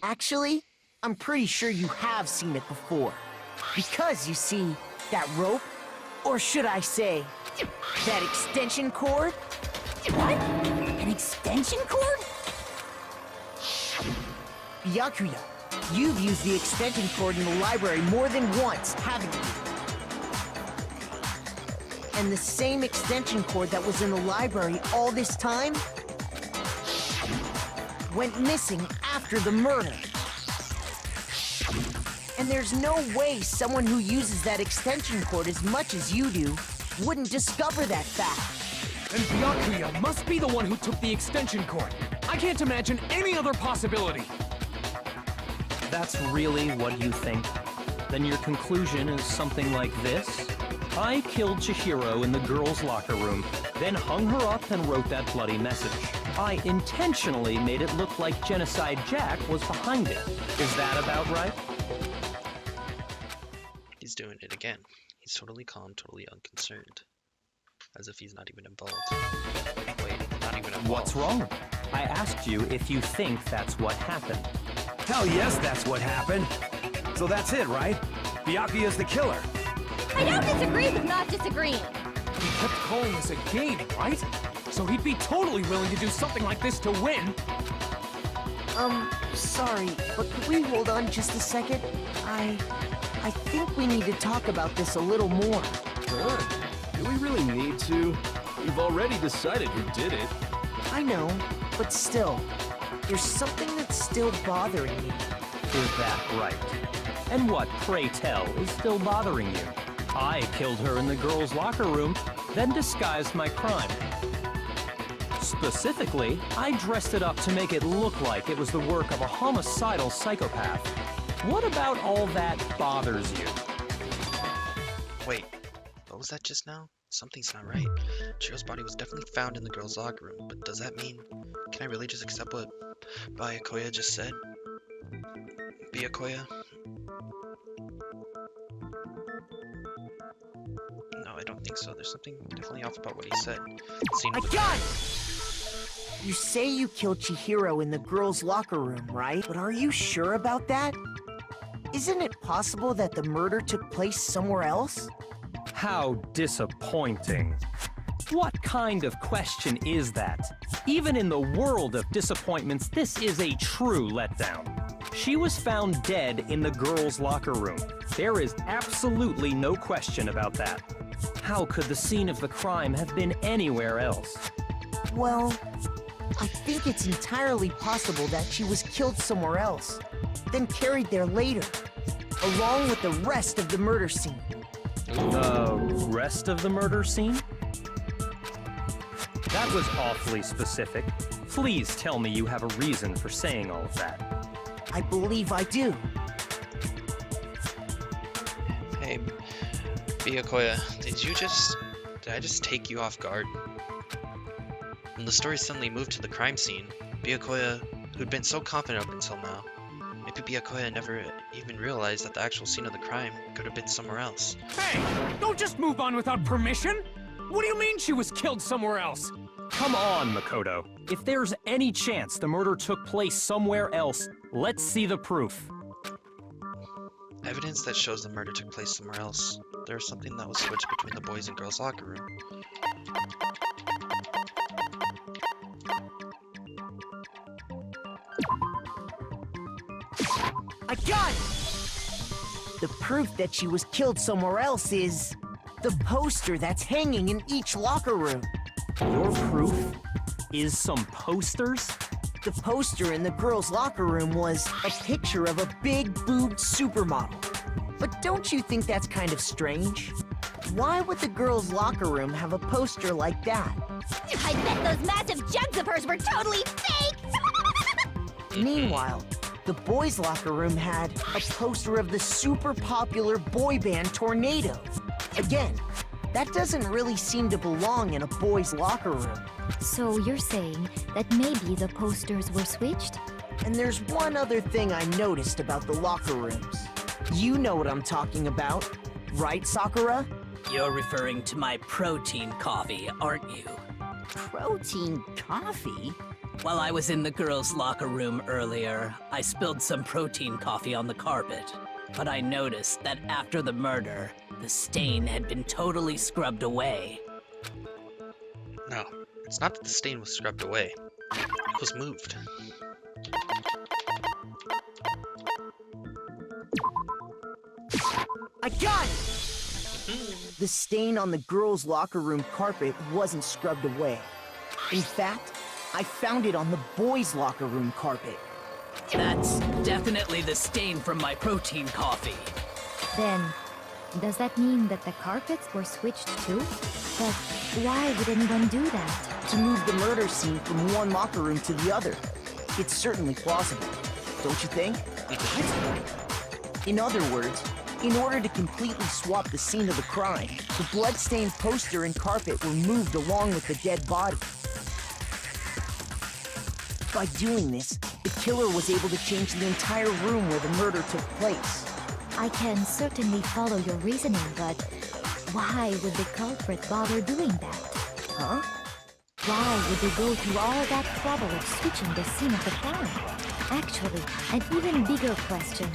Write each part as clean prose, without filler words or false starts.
Actually, I'm pretty sure you have seen it before. Because, you see, that rope, or should I say, that extension cord? What? An extension cord? Byakuya, you've used the extension cord in the library more than once, haven't you? And the same extension cord that was in the library all this time went missing after the murder. And there's no way someone who uses that extension cord as much as you do wouldn't discover that fact. And Byakuya must be the one who took the extension cord. I can't imagine any other possibility. That's really what you think? Then your conclusion is something like this? I killed Chihiro in the girls' locker room, then hung her up and wrote that bloody message. I intentionally made it look like Genocide Jack was behind it. Is that about right? He's doing it again. He's totally calm, totally unconcerned. As if he's not even involved. Wait, not even involved. What's wrong? I asked you if you think that's what happened. Hell yes, that's what happened. So that's it, right? Byakuya's the killer. I don't disagree with not disagreeing. He kept calling this a game, right? So he'd be totally willing to do something like this to win. Sorry, but could we hold on just a second? I think we need to talk about this a little more. Sure. Do we really need to? We've already decided who did it. I know, but still, there's something that's still bothering me. Is that right? And what, pray tell, is still bothering you? I killed her in the girls' locker room, then disguised my crime. Specifically, I dressed it up to make it look like it was the work of a homicidal psychopath. What about all that bothers you? Wait, what was that just now? Something's not right. Chihiro's body was definitely found in the girls' locker room, but does that mean... Can I really just accept what Byakuya just said? Byakuya? No, I don't think so. There's something definitely off about what he said. I got it! You say you killed Chihiro in the girls' locker room, right? But are you sure about that? Isn't it possible that the murder took place somewhere else? How disappointing. What kind of question is that? Even in the world of disappointments, this is a true letdown. She was found dead in the girls' locker room. There is absolutely no question about that. How could the scene of the crime have been anywhere else? Well, I think it's entirely possible that she was killed somewhere else, then carried there later, along with the rest of the murder scene. The rest of the murder scene? That was awfully specific. Please tell me you have a reason for saying all of that. I believe I do. Hey, Byakuya, did I just take you off guard? When the story suddenly moved to the crime scene, Byakuya, who'd been so confident up until now, maybe Byakuya never even realized that the actual scene of the crime could have been somewhere else. Hey, don't just move on without permission! What do you mean she was killed somewhere else? Come on, Makoto. If there's any chance the murder took place somewhere else, let's see the proof. Evidence that shows the murder took place somewhere else. There was something that was switched between the boys' and girls' locker room. I got it! The proof that she was killed somewhere else is the poster that's hanging in each locker room. Your proof is some posters? The poster in the girls' locker room was a picture of a big-boobed supermodel. But don't you think that's kind of strange? Why would the girls' locker room have a poster like that? I bet those massive jugs of hers were totally fake! Meanwhile, the boys' locker room had a poster of the super popular boy band Tornado. Again, that doesn't really seem to belong in a boys' locker room. So you're saying that maybe the posters were switched? And there's one other thing I noticed about the locker rooms. You know what I'm talking about, right, Sakura? You're referring to my protein coffee, aren't you? Protein coffee? While I was in the girls' locker room earlier, I spilled some protein coffee on the carpet. But I noticed that after the murder, the stain had been totally scrubbed away. No, it's not that the stain was scrubbed away. It was moved. I got it! The stain on the girls' locker room carpet wasn't scrubbed away. In fact, I found it on the boys' locker room carpet. That's definitely the stain from my protein coffee. Then, does that mean that the carpets were switched too? But why would anyone do that? To move the murder scene from one locker room to the other. It's certainly plausible, don't you think? In other words, in order to completely swap the scene of the crime, the bloodstained poster and carpet were moved along with the dead body. By doing this, the killer was able to change the entire room where the murder took place. I can certainly follow your reasoning, but why would the culprit bother doing that? Huh? Why would they go through all that trouble of switching the scene of the crime? Actually, an even bigger question.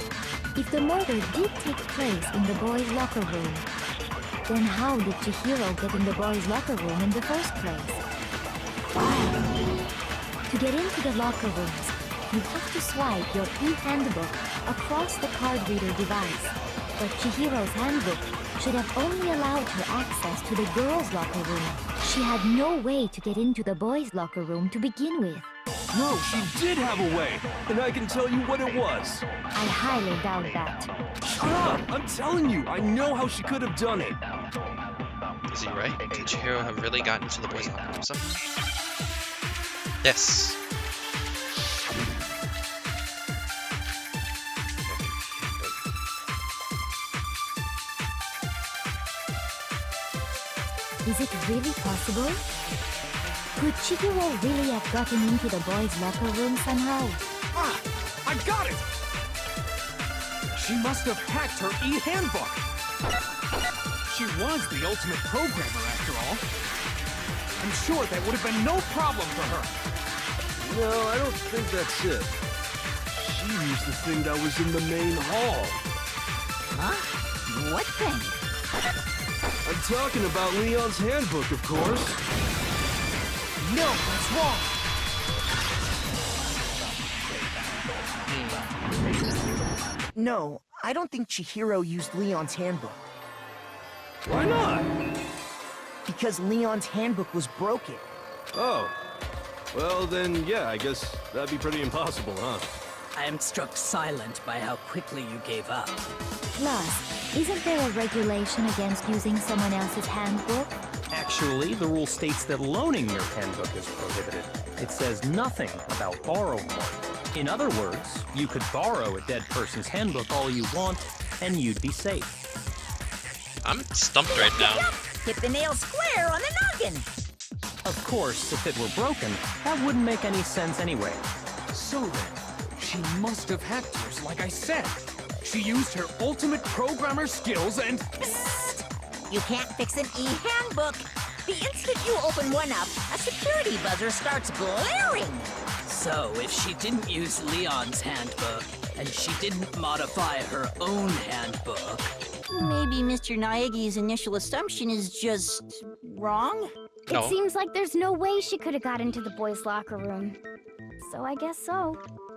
If the murder did take place in the boys' locker room, then how did Chihiro get in the boys' locker room in the first place? To get into the locker rooms, you have to swipe your e-handbook across the card reader device. But Chihiro's handbook should have only allowed her access to the girls' locker room. She had no way to get into the boys' locker room to begin with. No, she did have a way, and I can tell you what it was. I highly doubt that. Shut up! I'm telling you, I know how she could have done it. Is he right? Did Chihiro have really gotten into the boys' locker room somehow? Yes. Is it really possible? Could Chihiro really have gotten into the boys' locker room somehow? Ah! I got it! She must have hacked her e-handbook! She was the ultimate programmer, after all. I'm sure that would have been no problem for her. No, I don't think that's it. She used the thing that was in the main hall. Huh? What thing? I'm talking about Leon's handbook, of course. No, that's wrong! No, I don't think Chihiro used Leon's handbook. Why not? Because Leon's handbook was broken. Oh. Well, then, yeah, I guess that'd be pretty impossible, huh? I am struck silent by how quickly you gave up. Plus, isn't there a regulation against using someone else's handbook? Actually, the rule states that loaning your handbook is prohibited. It says nothing about borrowing one. In other words, you could borrow a dead person's handbook all you want, and you'd be safe. I'm stumped right now. Hit the nail square on the noggin! Of course, if it were broken, that wouldn't make any sense anyway. So then, she must have hacked hers, like I said. She used her ultimate programmer skills and... Psst! You can't fix an e-handbook! The instant you open one up, a security buzzer starts blaring! So, if she didn't use Leon's handbook, and she didn't modify her own handbook... Maybe Mr. Naegi's initial assumption is just... wrong? No. It seems like there's no way she could have got into the boys' locker room. So I guess so.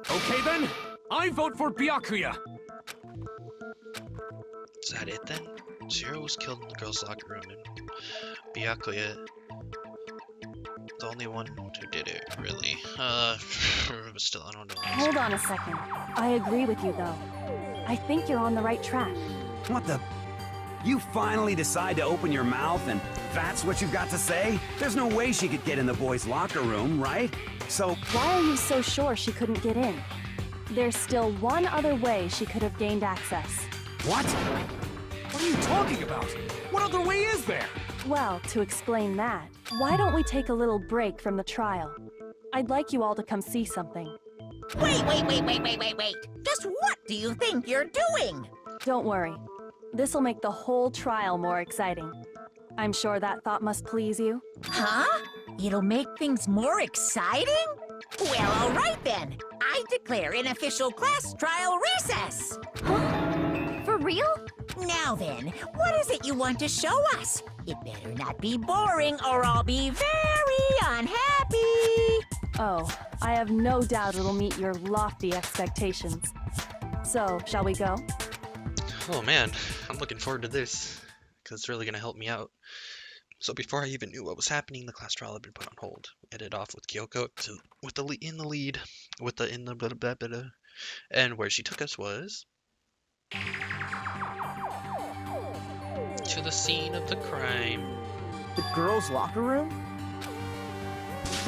Okay then, I vote for Byakuya. Is that it then? Zero was killed in the girls' locker room, and Byakuya, the only one who did it, really. But still, I don't know. Hold on a second. I agree with you, though. I think you're on the right track. What the? You finally decide to open your mouth and that's what you've got to say? There's no way she could get in the boys' locker room, right? So... Why are you so sure she couldn't get in? There's still one other way she could have gained access. What? What are you talking about? What other way is there? Well, to explain that, why don't we take a little break from the trial? I'd like you all to come see something. Wait! Just what do you think you're doing? Don't worry. This'll make the whole trial more exciting. I'm sure that thought must please you. Huh? It'll make things more exciting? Well, all right then. I declare an official class trial recess. For real? Now then, what is it you want to show us? It better not be boring or I'll be very unhappy. Oh, I have no doubt it'll meet your lofty expectations. So, shall we go? Oh man, I'm looking forward to this, because it's really going to help me out. So before I even knew what was happening, the class trial had been put on hold. Ended off with Kyoko in the lead, blah, blah, blah, blah. And where she took us was to the scene of the crime. The girls' locker room?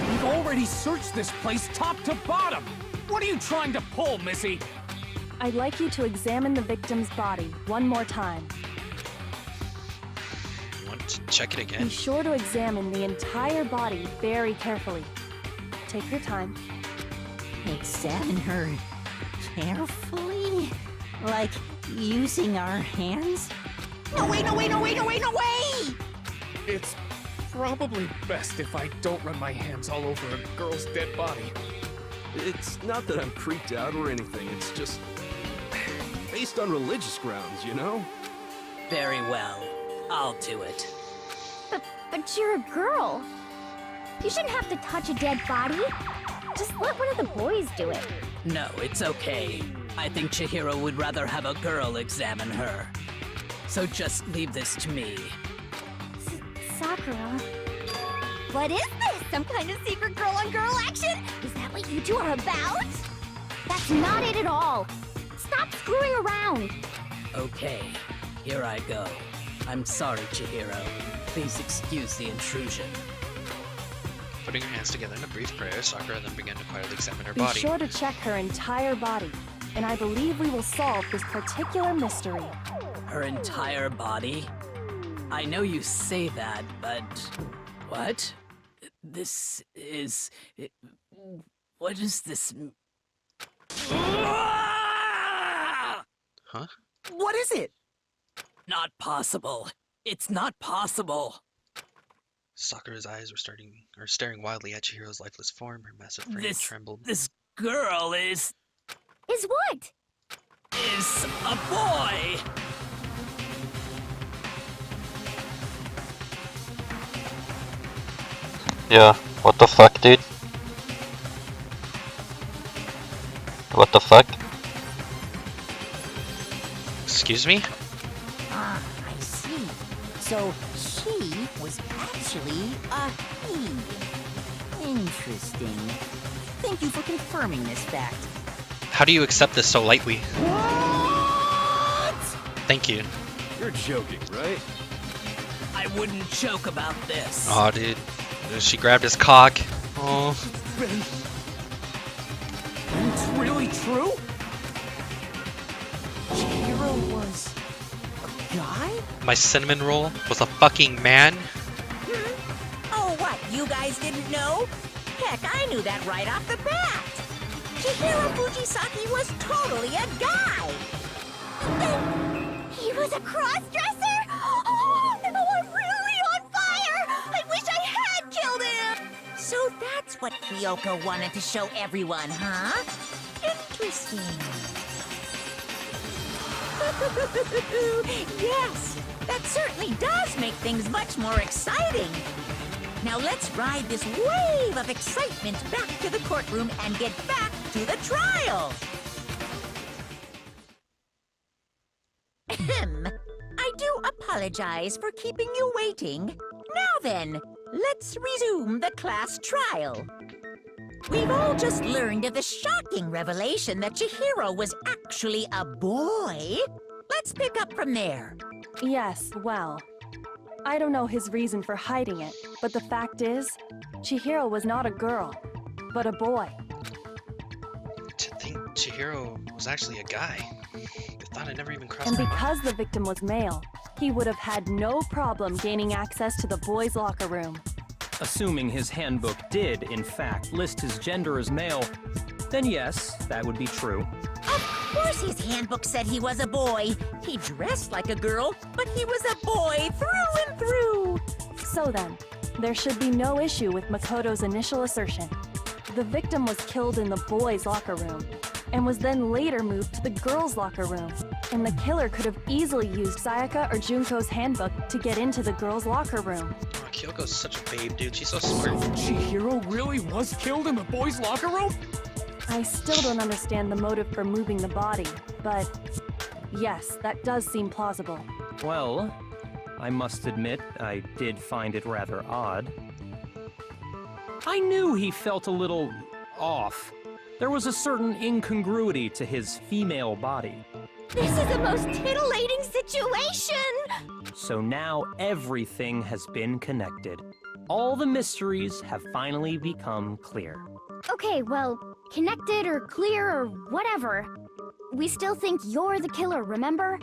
We've already searched this place top to bottom! What are you trying to pull, Missy? I'd like you to examine the victim's body one more time. You want to check it Be again? sure to examine the entire body very carefully. Take your time. Examine her carefully? Like using our hands? No way, no way, no way, no way, no way! It's probably best if I don't run my hands all over a girl's dead body. It's not that I'm creeped out or anything, it's just based on religious grounds, you know? Very well. I'll do it. But you're a girl. You shouldn't have to touch a dead body. Just let one of the boys do it. No, it's okay. I think Chihiro would rather have a girl examine her. So just leave this to me. Sakura. What is this? Some kind of secret girl-on-girl action? Is that what you two are about? That's not it at all. Stop screwing around. Okay, here I go. I'm sorry, Chihiro. Please excuse the intrusion. Putting her hands together in a brief prayer, Sakura then began to quietly examine her Be body. sure to check her entire body, and I believe we will solve this particular mystery. Her entire body? I know you say that, but... What? This is... What is this... Huh? What is it? Not possible. It's not possible. Sakura's eyes were staring wildly at Chihiro's lifeless form. Her massive frame trembled. This girl is what? Is a boy! Yeah, what the fuck, dude? What the fuck? Excuse me? Ah, I see. So she was actually a he. Interesting. Thank you for confirming this fact. How do you accept this so lightly? What? Thank you. You're joking, right? I wouldn't joke about this. Aw, dude. She grabbed his cock. Oh. It's really true? Chihiro was a guy? My cinnamon roll was a fucking man? Oh, what? You guys didn't know? Heck, I knew that right off the bat. Chihiro Fujisaki was totally a guy. He was a cross-dresser? Oh, no, I'm really on fire! I wish I had killed him! So that's what Kyoko wanted to show everyone, huh? Interesting. Yes, that certainly does make things much more exciting. Now let's ride this wave of excitement back to the courtroom and get back to the trial. Ahem. I do apologize for keeping you waiting. Now then, let's resume the class trial. We've all just learned of the shocking revelation that Chihiro was actually a boy. Let's pick up from there. Yes, well, I don't know his reason for hiding it, but the fact is, Chihiro was not a girl, but a boy. To think Chihiro was actually a guy. I thought it never even crossed And my mind. because the victim was male, he would have had no problem gaining access to the boys' locker room. Assuming his handbook did, in fact, list his gender as male, then yes, that would be true. Of course his handbook said he was a boy. He dressed like a girl, but he was a boy through and through. So then, there should be no issue with Makoto's initial assertion. The victim was killed in the boys' locker room and was then later moved to the girls' locker room. And the killer could have easily used Sayaka or Junko's handbook to get into the girls' locker room. Oh, Kyoko's such a babe, dude. She's so smart. Chihiro really was killed in the boys' locker room? I still don't understand the motive for moving the body, but yes, that does seem plausible. Well, I must admit, I did find it rather odd. I knew he felt a little off. There was a certain incongruity to his female body. This is the most titillating situation! So now everything has been connected. All the mysteries have finally become clear. Okay, well, connected or clear or whatever. We still think you're the killer, remember?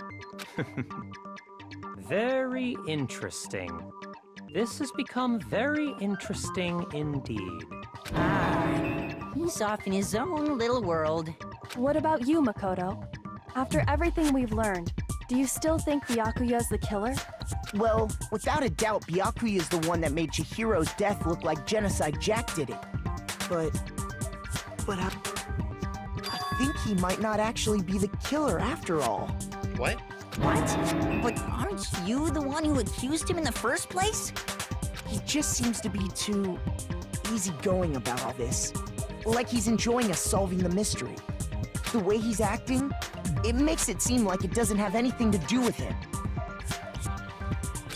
Very interesting. This has become very interesting indeed. He's off in his own little world. What about you, Makoto? After everything we've learned, do you still think Byakuya's the killer? Well, without a doubt, Byakuya is the one that made Chihiro's death look like Genocide Jack did it. But I think he might not actually be the killer after all. What? What? But aren't you the one who accused him in the first place? He just seems to be too easygoing about all this. Like he's enjoying us solving the mystery. The way he's acting, it makes it seem like it doesn't have anything to do with him.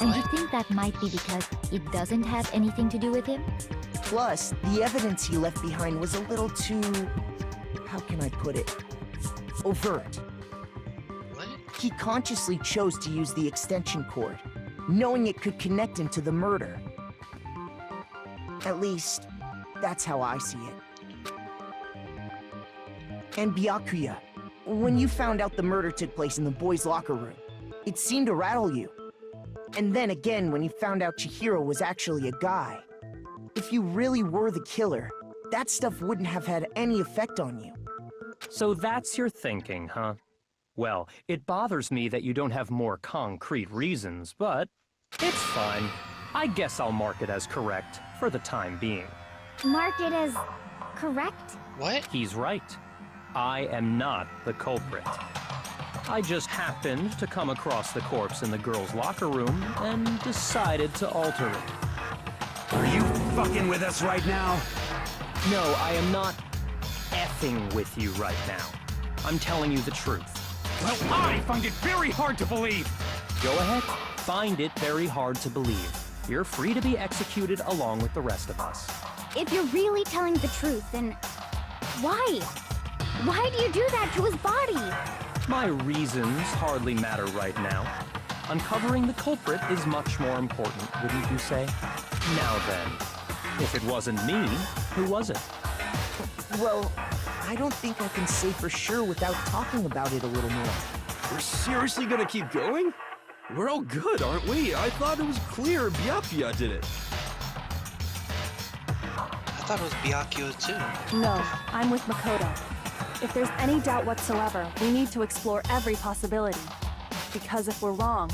And you think that might be because it doesn't have anything to do with him? Plus, the evidence he left behind was a little too... how can I put it? Overt. What? He consciously chose to use the extension cord, knowing it could connect him to the murder. At least, that's how I see it. And Byakuya, when you found out the murder took place in the boys' locker room, it seemed to rattle you. And then again, when you found out Chihiro was actually a guy. If you really were the killer, that stuff wouldn't have had any effect on you. So that's your thinking, huh? Well, it bothers me that you don't have more concrete reasons, but it's fine. I guess I'll mark it as correct for the time being. Mark it as correct? What? He's right. I am not the culprit. I just happened to come across the corpse in the girls' locker room and decided to alter it. Are you fucking with us right now? No, I am not effing with you right now. I'm telling you the truth. Well, I find it very hard to believe. Go ahead, find it very hard to believe. You're free to be executed along with the rest of us. If you're really telling the truth, then why? Why do you do that to his body? My reasons hardly matter right now. Uncovering the culprit is much more important, wouldn't you say? Now then, if it wasn't me, who was it? Well, I don't think I can say for sure without talking about it a little more. We're seriously gonna keep going? We're all good, aren't we? I thought it was clear Byakuya did it. I thought it was Byakuya too. No, I'm with Makoto. If there's any doubt whatsoever, we need to explore every possibility. Because if we're wrong,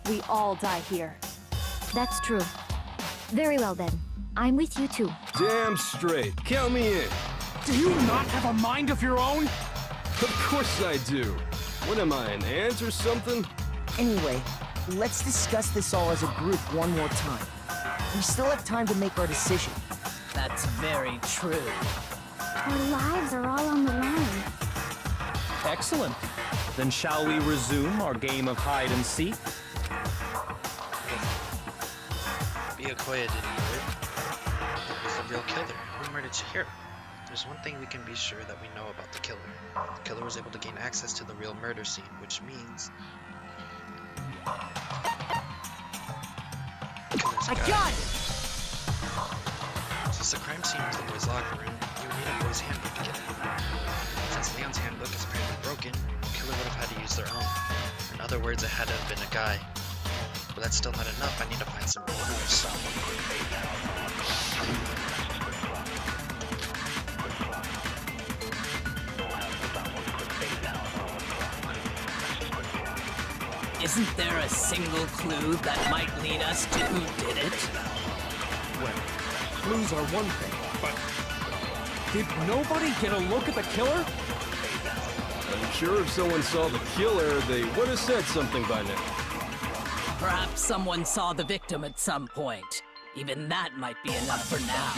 we all die here. That's true. Very well then. I'm with you too. Damn straight. Count me in. Do you not have a mind of your own? Of course I do. What am I, an ant or something? Anyway, let's discuss this all as a group one more time. We still have time to make our decision. That's very true. Our lives are all on the line. Excellent. Then shall we resume our game of hide and seek? Byakuya didn't do it. He's the real killer. Who murdered Chihiro? There's one thing we can be sure that we know about the killer. The killer was able to gain access to the real murder scene, which means... I got it! Since the crime scene was the boys' locker room, you would need a boys' handbook to get in. Since Leon's handbook is apparently broken, the killer would have had to use their own. In other words, it had to have been a guy. But that's still not enough. I need to find some clues. Isn't there a single clue that might lead us to who did it? Well, clues are one thing, but Did nobody get a look at the killer? I'm sure if someone saw the killer, they would have said something by now. Perhaps someone saw the victim at some point. Even that might be enough for now.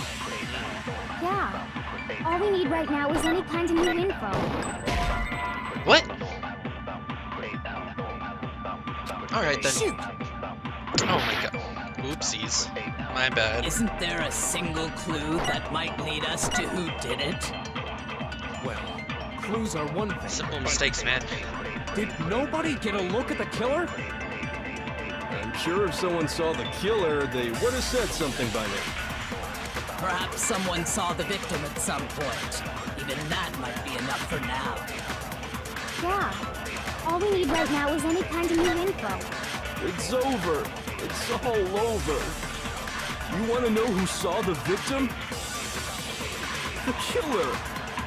Yeah. All we need right now is any kind of new info. What? Alright then. Shoot! Oh my god. Oopsies. My bad. Isn't there a single clue that might lead us to who did it? Well, clues are one thing. Simple mistakes, man. Did nobody get a look at the killer? I'm sure if someone saw the killer, they would have said something by now. Perhaps someone saw the victim at some point. Even that might be enough for now. Yeah. All we need right now is any kind of new info. It's over. It's all over. You want to know who saw the victim? The killer.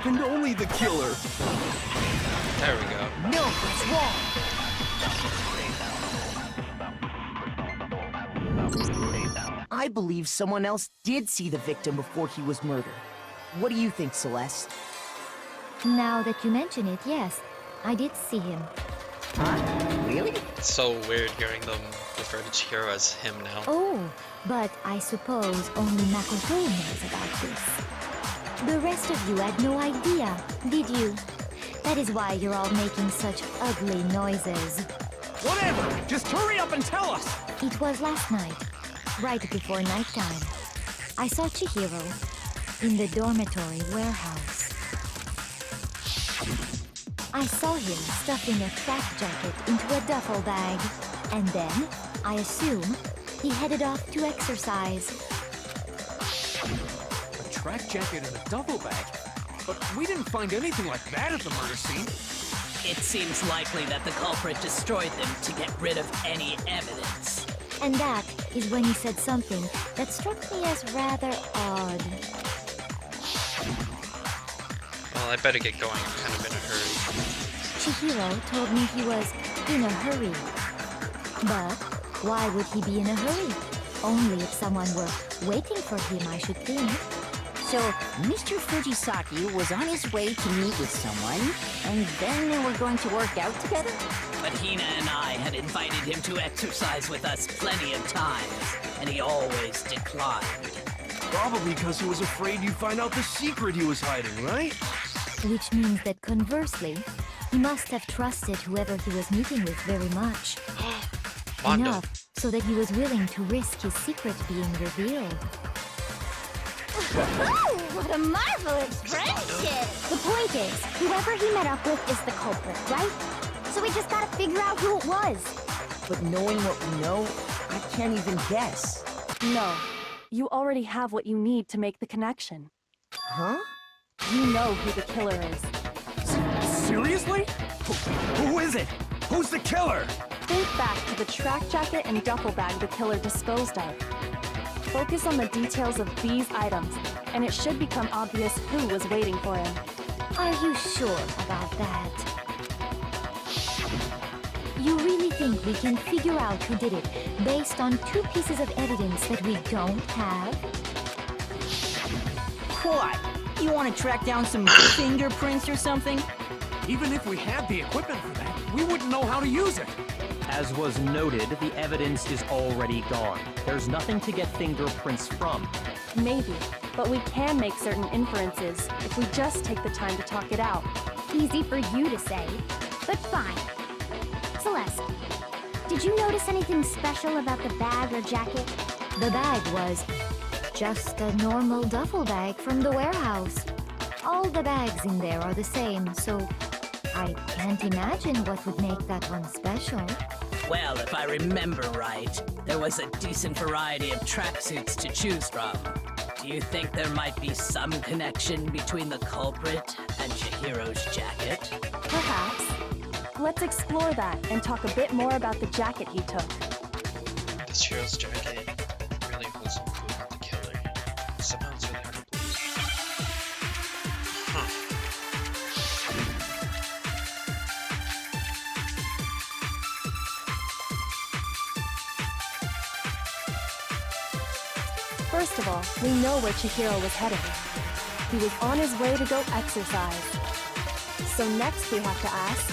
And only the killer. There we go. No, it's wrong. I believe someone else did see the victim before he was murdered. What do you think, Celeste? Now that you mention it, yes, I did see him. Huh? Really? It's so weird hearing them refer to Chihiro as him now. Oh, but I suppose only Makoto knows about this. The rest of you had no idea, did you? That is why you're all making such ugly noises. Whatever! Just hurry up and tell us! It was last night, right before nighttime. I saw Chihiro in the dormitory warehouse. I saw him stuffing a track jacket into a duffel bag, and then, I assume, he headed off to exercise. A track jacket and a duffel bag? But we didn't find anything like that at the murder scene. It seems likely that the culprit destroyed them to get rid of any evidence. And that is when he said something that struck me as rather odd. Well, I better get going. I'm kind of in a hurry. Chihiro told me he was in a hurry. But why would he be in a hurry? Only if someone were waiting for him, I should think. So, Mr. Fujisaki was on his way to meet with someone, and then they were going to work out together? But Hina and I had invited him to exercise with us plenty of times, and he always declined. Probably because he was afraid you'd find out the secret he was hiding, right? Which means that conversely, he must have trusted whoever he was meeting with very much. Mondo. Enough so that he was willing to risk his secret being revealed. What a marvelous friendship! The point is, whoever he met up with is the culprit, right? So we just gotta figure out who it was. But knowing what we know, I can't even guess. No, you already have what you need to make the connection. Huh? You know who the killer is. Seriously? Who is it? Who's the killer? Think back to the track jacket and duffel bag the killer disposed of. Focus on the details of these items, and it should become obvious who was waiting for him. Are you sure about that? You really think we can figure out who did it based on two pieces of evidence that we don't have? What? You want to track down some fingerprints or something? Even if we had the equipment for that, we wouldn't know how to use it. As was noted, the evidence is already gone. There's nothing to get fingerprints from. Maybe, but we can make certain inferences if we just take the time to talk it out. Easy for you to say, but fine. Celeste, did you notice anything special about the bag or jacket? The bag was just a normal duffel bag from the warehouse. All the bags in there are the same, so I can't imagine what would make that one special. Well, if I remember right, there was a decent variety of tracksuits to choose from. Do you think there might be some connection between the culprit and Chihiro's jacket? Perhaps. Let's explore that and talk a bit more about the jacket he took. The Chihiro's jacket really holds some clue about the killer. Somehow it's really hard to believe. Huh. First of all, we know where Chihiro was headed. He was on his way to go exercise. So next we have to ask,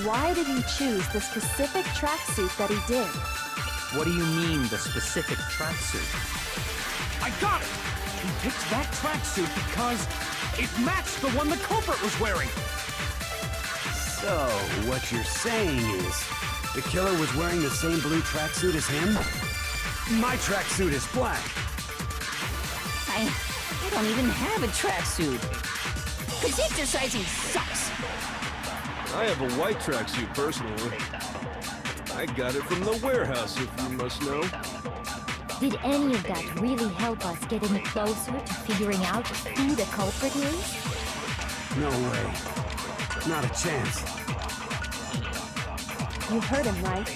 why did he choose the specific tracksuit that he did? What do you mean, the specific tracksuit? I got it! He picked that tracksuit because it matched the one the culprit was wearing! So, what you're saying is, the killer was wearing the same blue tracksuit as him? My tracksuit is black. I don't even have a tracksuit. Cause exercising sucks. I have a white tracksuit personally. I got it from the warehouse, if you must know. Did any of that really help us get any closer to figuring out who the culprit is? No way. Not a chance. You heard him, right?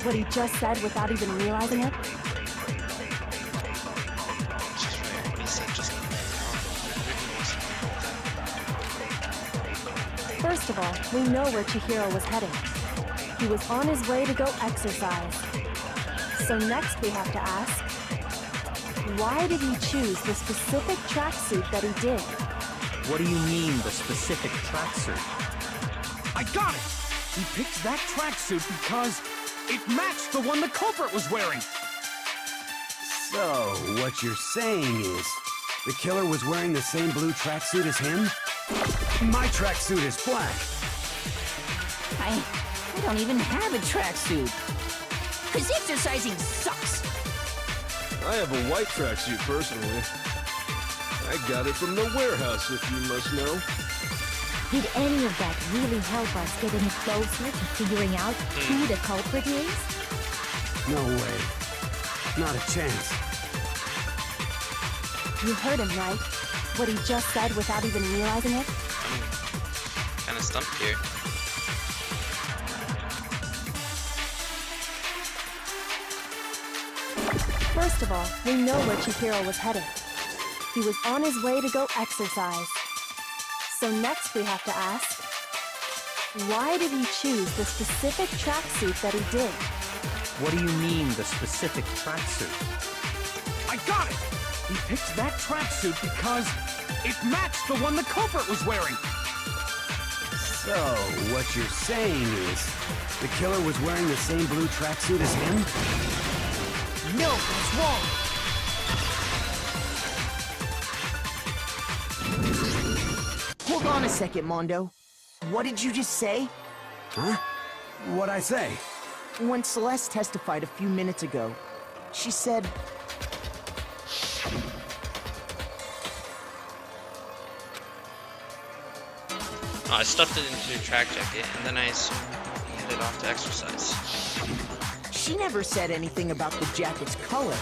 What he just said without even realizing it? She's right. What he said just First of all, we know where Chihiro was heading. He was on his way to go exercise. So next we have to ask, why did he choose the specific tracksuit that he did? What do you mean, the specific tracksuit? I got it! He picked that tracksuit because it matched the one the culprit was wearing! So, what you're saying is, the killer was wearing the same blue tracksuit as him? My tracksuit is black. I don't even have a tracksuit. Cause exercising sucks. I have a white tracksuit personally. I got it from the warehouse, if you must know. Did any of that really help us get any closer to figuring out who the culprit is? No way. Not a chance. You heard him, right? What he just said without even realizing it? I'm kind of stumped here. First of all, we know where Chihiro was heading. He was on his way to go exercise. So next we have to ask, why did he choose the specific tracksuit that he did? What do you mean, the specific tracksuit? I got it! He picked that tracksuit because it matched the one the culprit was wearing! So, what you're saying is, the killer was wearing the same blue tracksuit as him? No, it's wrong. Hold on a second, Mondo. What did you just say? Huh? What'd I say? When Celeste testified a few minutes ago, she said... Oh, I stuffed it into a track jacket, and then I assumed he headed off to exercise. She never said anything about the jacket's color.